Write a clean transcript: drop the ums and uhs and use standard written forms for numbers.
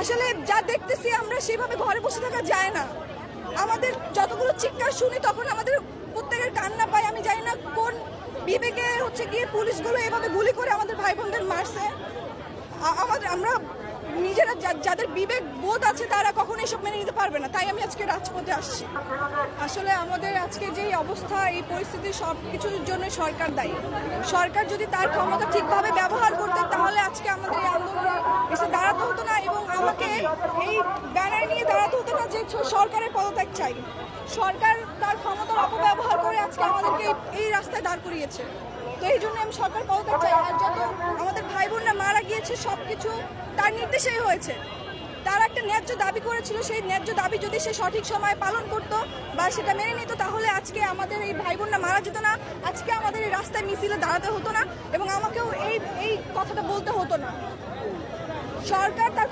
আসলে যা দেখতেছি আমরা সেভাবে ঘরে বসে থাকা যায় না। আমাদের যতগুলো চিৎকার শুনি তখন আমাদের প্রত্যেকের কান্না পায়। আমি জানি না কোন বিবেকে গিয়ে পুলিশগুলো এভাবে গুলি করে আমাদের ভাই বোনদের মারছে। আমরা নিজেরা যাদের বিবেক বোধ আছে তারা কখনো এসব মেনে নিতে পারবে না। তাই আমি আজকে রাজপথে আসছি। আসলে আমাদের আজকে যেই অবস্থা, এই পরিস্থিতি সব কিছুর জন্য সরকার দায়ী। সরকার যদি তার ক্ষমতা ঠিকভাবে ব্যবহার করতে তাহলে আজকে আমাদের এই আন্দোলনে এসে দাঁড়াতে হতো না এবং আমাকে এই ব্যানার নিয়ে দাঁড়াতে হতো না যে সরকারের পদত্যাগ চাই। সরকার তার ক্ষমতার অপব্যবহার করে আজকে আমাদেরকে এই রাস্তায় দাঁড় করিয়েছে। তো এই জন্য আমি সরকার পদত্যাগ চাই। আর যত আমাদের ভাই বোনরা মারা গিয়েছে সব কিছু তার নির্দেশেই হয়েছে। তার একটা ন্যায্য দাবি করেছিল, সেই ন্যায্য দাবি যদি সে সঠিক সময় পালন করত বা সেটা মেনে নিত তাহলে আজকে আমাদের এই ভাই বোনরা মারা যেত না, আজকে আমাদের এই রাস্তায় মিছিলে দাঁড়াতে হতো না এবং আমাকেও এই কথাটা বলতে হতো না। সরকার তার